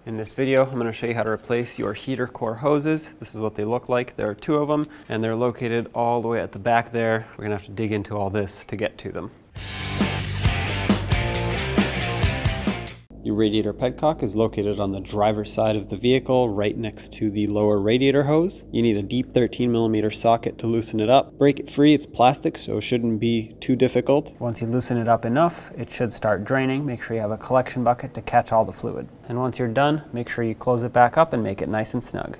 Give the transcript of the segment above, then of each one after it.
In this video, I'm going to show you how to replace your heater core hoses. This is what they look like. There are two of them, and they're located all the way at the back there. We're going to have to dig into all this to get to them. Your radiator petcock is located on the driver's side of the vehicle, right next to the lower radiator hose. You need a deep 13mm socket to loosen it up. Break it free, it's plastic, so it shouldn't be too difficult. Once you loosen it up enough, it should start draining. Make sure you have a collection bucket to catch all the fluid. And once you're done, make sure you close it back up and make it nice and snug.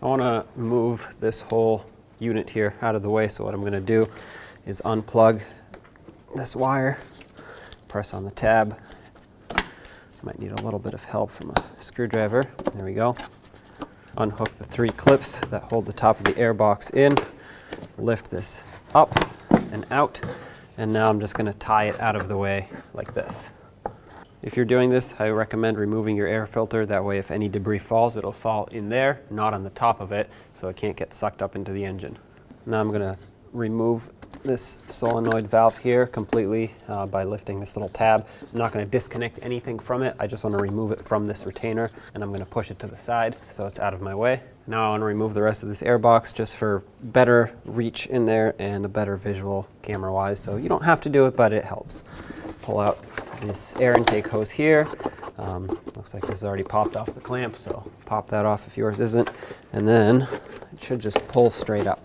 I want to move this whole unit here out of the way, so what I'm going to do is unplug this wire, press on the tab. Might need a little bit of help from a screwdriver. There we go. Unhook the 3 clips that hold the top of the air box in. Lift this up and out. And now I'm just going to tie it out of the way like this. If you're doing this, I recommend removing your air filter. That way if any debris falls, it'll fall in there, not on the top of it, so it can't get sucked up into the engine. Now I'm going to remove this solenoid valve here completely by lifting this little tab. I'm not going to disconnect anything from it. I just want to remove it from this retainer, and I'm going to push it to the side so it's out of my way. Now I want to remove the rest of this air box just for better reach in there and a better visual camera wise. So you don't have to do it, but it helps. Pull out this air intake hose here. Looks like this is already popped off the clamp, so pop that off if yours isn't. And then it should just pull straight up.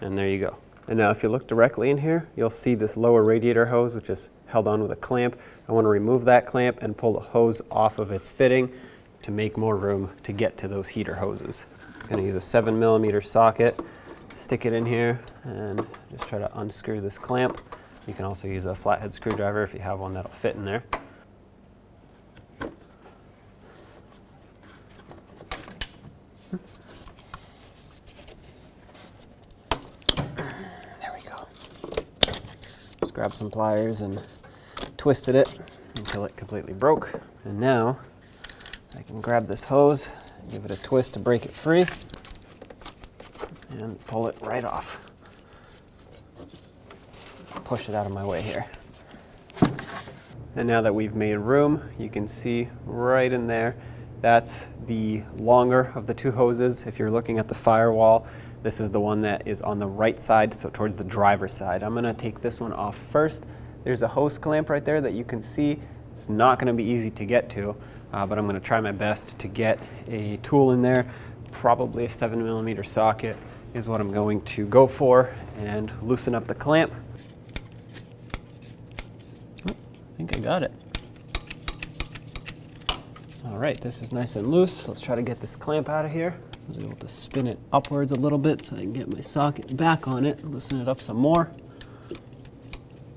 And there you go. And now if you look directly in here, you'll see this lower radiator hose, which is held on with a clamp. I want to remove that clamp and pull the hose off of its fitting to make more room to get to those heater hoses. I'm going to use a 7mm socket, stick it in here, and just try to unscrew this clamp. You can also use a flathead screwdriver if you have one that'll fit in there. Grab some pliers and twisted it until it completely broke. And now I can grab this hose, give it a twist to break it free, and pull it right off. Push it out of my way here. And now that we've made room, you can see right in there, that's the longer of the two hoses. If you're looking at the firewall, this is the one that is on the right side, so towards the driver's side. I'm gonna take this one off first. There's a hose clamp right there that you can see. It's not gonna be easy to get to, but I'm gonna try my best to get a tool in there. Probably a 7mm socket is what I'm going to go for, and loosen up the clamp. Oh, I think I got it. All right, this is nice and loose. Let's try to get this clamp out of here. I was able to spin it upwards a little bit so I can get my socket back on it, loosen it up some more.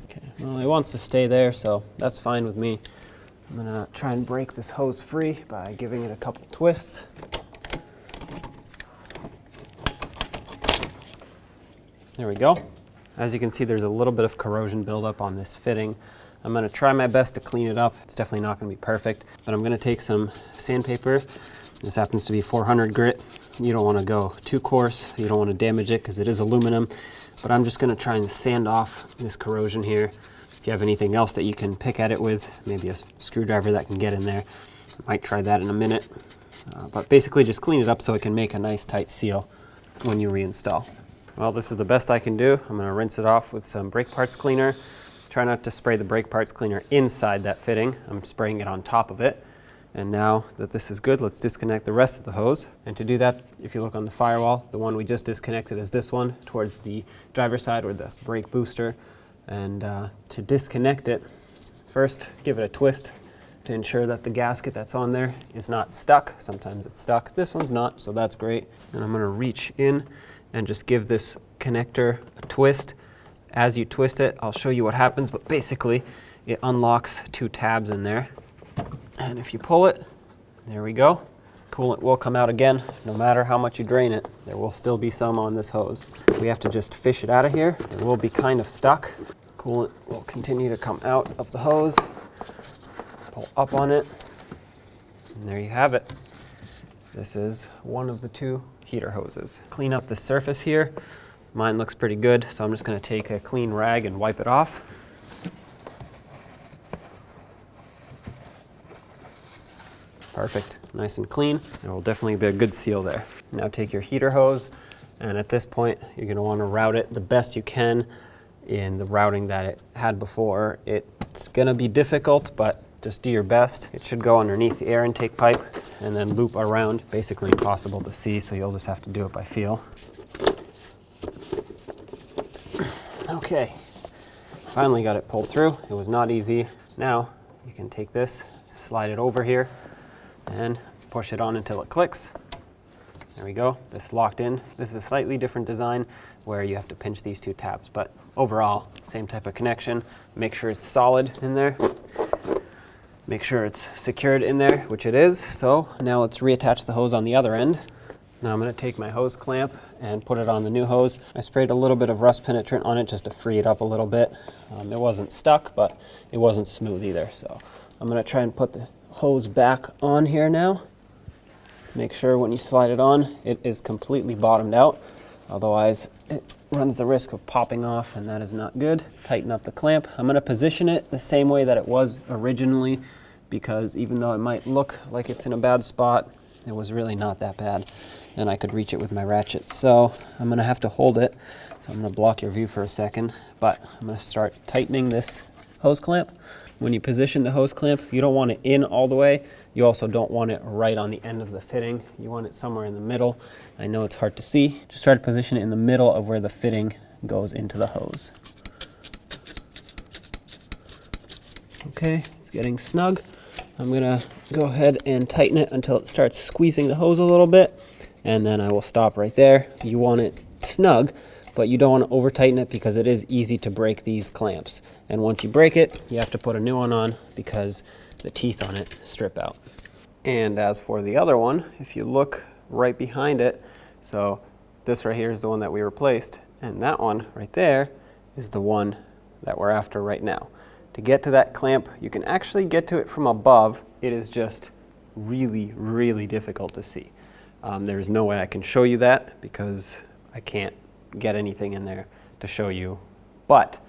Okay, well, it wants to stay there, so that's fine with me. I'm gonna try and break this hose free by giving it a couple twists. There we go. As you can see, there's a little bit of corrosion buildup on this fitting. I'm gonna try my best to clean it up. It's definitely not gonna be perfect, but I'm gonna take some sandpaper. This happens to be 400 grit. You don't want to go too coarse. You don't want to damage it because it is aluminum. But I'm just going to try and sand off this corrosion here. If you have anything else that you can pick at it with, maybe a screwdriver that can get in there, I might try that in a minute. But basically just clean it up so it can make a nice tight seal when you reinstall. Well, this is the best I can do. I'm going to rinse it off with some brake parts cleaner. Try not to spray the brake parts cleaner inside that fitting. I'm spraying it on top of it. And now that this is good, let's disconnect the rest of the hose. And to do that, if you look on the firewall, the one we just disconnected is this one towards the driver's side or the brake booster. And to disconnect it, first give it a twist to ensure that the gasket that's on there is not stuck. Sometimes it's stuck. This one's not, so that's great. And I'm gonna reach in and just give this connector a twist. As you twist it, I'll show you what happens, but basically it unlocks 2 tabs in there. And if you pull it, there we go. Coolant will come out again, no matter how much you drain it. There will still be some on this hose. We have to just fish it out of here. It will be kind of stuck. Coolant will continue to come out of the hose. Pull up on it, and there you have it. This is one of the 2 heater hoses. Clean up the surface here. Mine looks pretty good, so I'm just going to take a clean rag and wipe it off. Perfect, nice and clean. There will definitely be a good seal there. Now take your heater hose, and at this point, you're gonna wanna route it the best you can in the routing that it had before. It's gonna be difficult, but just do your best. It should go underneath the air intake pipe and then loop around. Basically impossible to see, so you'll just have to do it by feel. Okay, finally got it pulled through. It was not easy. Now you can take this, slide it over here, and push it on until it clicks. There we go, this locked in. This is a slightly different design where you have to pinch these two tabs, but overall, same type of connection. Make sure it's solid in there. Make sure it's secured in there, which it is. So now let's reattach the hose on the other end. Now I'm gonna take my hose clamp and put it on the new hose. I sprayed a little bit of rust penetrant on it just to free it up a little bit. It wasn't stuck, but it wasn't smooth either. So I'm gonna try and put the hose back on here now. Make sure when you slide it on, it is completely bottomed out. Otherwise, it runs the risk of popping off, and that is not good. Tighten up the clamp. I'm gonna position it the same way that it was originally, because even though it might look like it's in a bad spot, it was really not that bad, and I could reach it with my ratchet. So I'm gonna have to hold it. So I'm gonna block your view for a second, but I'm gonna start tightening this hose clamp. When you position the hose clamp, you don't want it in all the way. You also don't want it right on the end of the fitting. You want it somewhere in the middle. I know it's hard to see. Just try to position it in the middle of where the fitting goes into the hose. Okay, it's getting snug. I'm gonna go ahead and tighten it until it starts squeezing the hose a little bit, and then I will stop right there. You want it snug, but you don't want to over tighten it because it is easy to break these clamps. And once you break it, you have to put a new one on because the teeth on it strip out. And as for the other one, if you look right behind it, so this right here is the one that we replaced, and that one right there is the one that we're after right now. To get to that clamp, you can actually get to it from above. It is just really, really difficult to see. There's no way I can show you that because I can't get anything in there to show you, but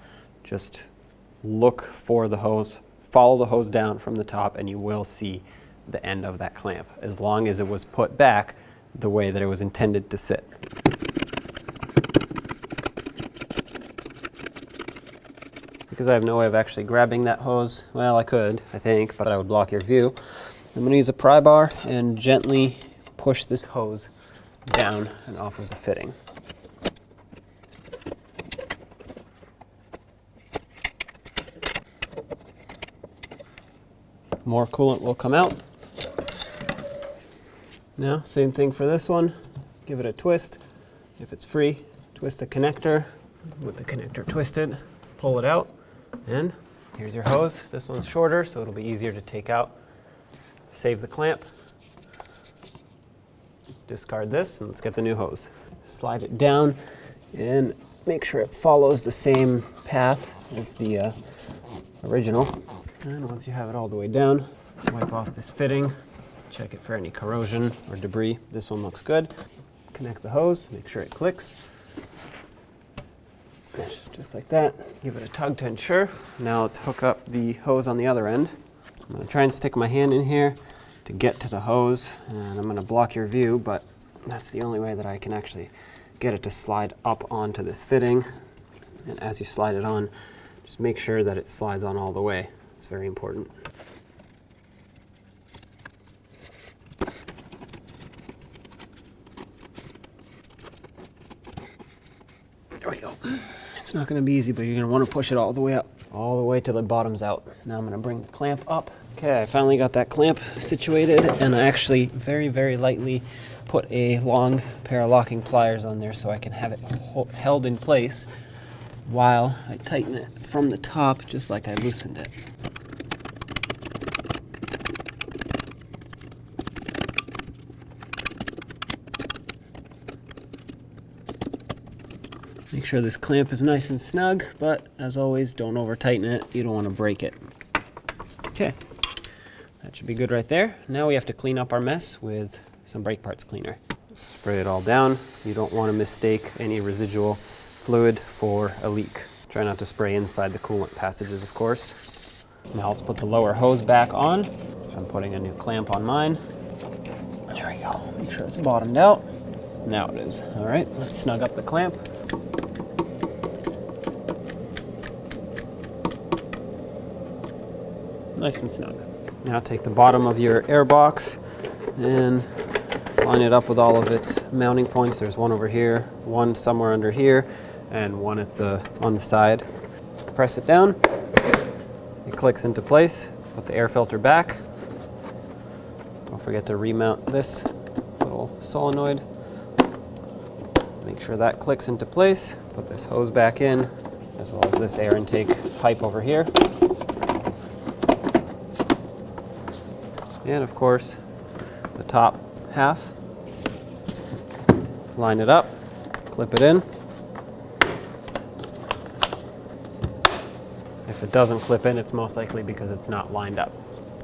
just look for the hose, follow the hose down from the top, and you will see the end of that clamp, as long as it was put back the way that it was intended to sit. Because I have no way of actually grabbing that hose, well, I could, I think, but I would block your view. I'm going to use a pry bar and gently push this hose down and off of the fitting. More coolant will come out. Now, same thing for this one. Give it a twist. If it's free, twist the connector. With the connector twisted, pull it out, and here's your hose. This one's shorter, so it'll be easier to take out. Save the clamp. Discard this, and let's get the new hose. Slide it down and make sure it follows the same path as the original. And once you have it all the way down, wipe off this fitting, check it for any corrosion or debris. This one looks good. Connect the hose, make sure it clicks. Just like that. Give it a tug to ensure. Now let's hook up the hose on the other end. I'm going to try and stick my hand in here to get to the hose, and I'm going to block your view, but that's the only way that I can actually get it to slide up onto this fitting. And as you slide it on, just make sure that it slides on all the way. It's very important. There we go. It's not going to be easy, but you're going to want to push it all the way up, all the way till it bottoms out. Now I'm going to bring the clamp up. Okay, I finally got that clamp situated, and I actually very, very lightly put a long pair of locking pliers on there so I can have it held in place while I tighten it from the top, just like I loosened it. Make sure this clamp is nice and snug, but as always, don't over tighten it. You don't want to break it. Okay, that should be good right there. Now we have to clean up our mess with some brake parts cleaner. Spray it all down. You don't want to mistake any residual fluid for a leak. Try not to spray inside the coolant passages, of course. Now let's put the lower hose back on. I'm putting a new clamp on mine. There we go. Make sure it's bottomed out. Now it is. All right, let's snug up the clamp. Nice and snug. Now take the bottom of your air box and line it up with all of its mounting points. There's one over here, one somewhere under here, and one on the side. Press it down. It clicks into place. Put the air filter back. Don't forget to remount this little solenoid. Make sure that clicks into place. Put this hose back in, as well as this air intake pipe over here. And of course, the top half. Line it up, clip it in. If it doesn't clip in, it's most likely because it's not lined up.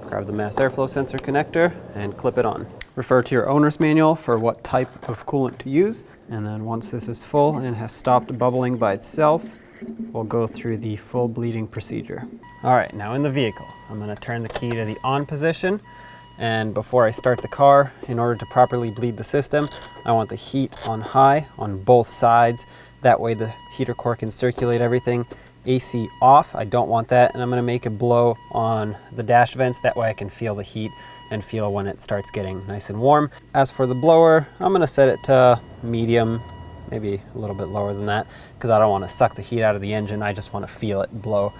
Grab the mass airflow sensor connector and clip it on. Refer to your owner's manual for what type of coolant to use. And then once this is full and has stopped bubbling by itself, we'll go through the full bleeding procedure. All right, now in the vehicle, I'm gonna turn the key to the on position. And before I start the car, in order to properly bleed the system, I want the heat on high on both sides. That way the heater core can circulate everything. AC off, I don't want that, and I'm gonna make it blow on the dash vents. That way I can feel the heat and feel when it starts getting nice and warm. As for the blower, I'm gonna set it to medium, maybe a little bit lower than that, because I don't wanna suck the heat out of the engine. I just wanna feel it blow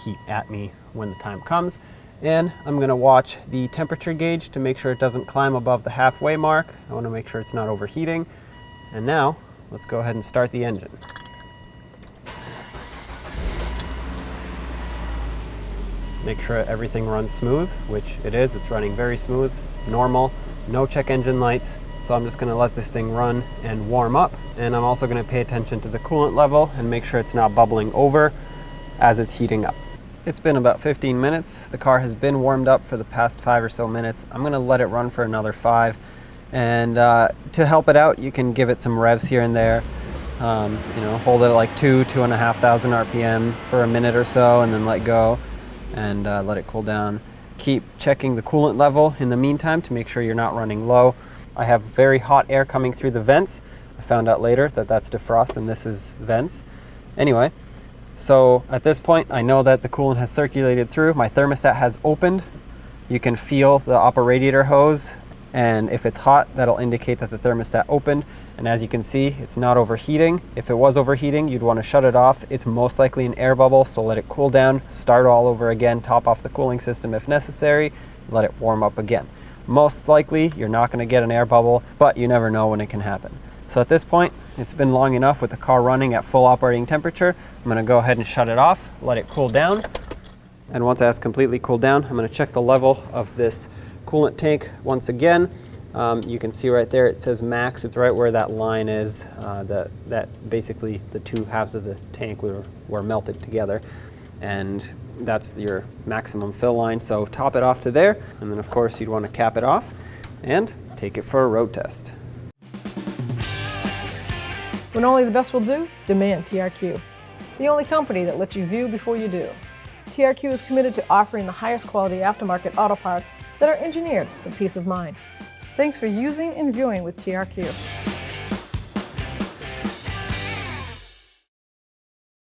heat at me when the time comes. And I'm gonna watch the temperature gauge to make sure it doesn't climb above the halfway mark. I wanna make sure it's not overheating. And now, let's go ahead and start the engine. Make sure everything runs smooth, which it is. It's running very smooth, normal, no check engine lights. So I'm just gonna let this thing run and warm up. And I'm also gonna pay attention to the coolant level and make sure it's not bubbling over as it's heating up. It's been about 15 minutes. The car has been warmed up for the past 5 or so minutes. I'm gonna let it run for another 5. And to help it out, you can give it some revs here and there. You know, hold it at like 2,500 RPM for a minute or so and then let go and let it cool down. Keep checking the coolant level in the meantime to make sure you're not running low. I have very hot air coming through the vents. I found out later that that's defrost and this is vents. Anyway, so at this point, I know that the coolant has circulated through. My thermostat has opened. You can feel the upper radiator hose, and if it's hot, that'll indicate that the thermostat opened. And as you can see, it's not overheating. If it was overheating, you'd want to shut it off. It's most likely an air bubble, so let it cool down, start all over again, top off the cooling system if necessary, let it warm up again. Most likely, you're not going to get an air bubble, but you never know when it can happen. So at this point, it's been long enough with the car running at full operating temperature. I'm gonna go ahead and shut it off, let it cool down. And once that's completely cooled down, I'm gonna check the level of this coolant tank once again. You can see right there, it says max. It's right where that line is, that basically the two halves of the tank were melted together. And that's your maximum fill line. So top it off to there. And then of course you'd wanna cap it off and take it for a road test. When only the best will do, demand TRQ. The only company that lets you view before you do. TRQ is committed to offering the highest quality aftermarket auto parts that are engineered for peace of mind. Thanks for using and viewing with TRQ.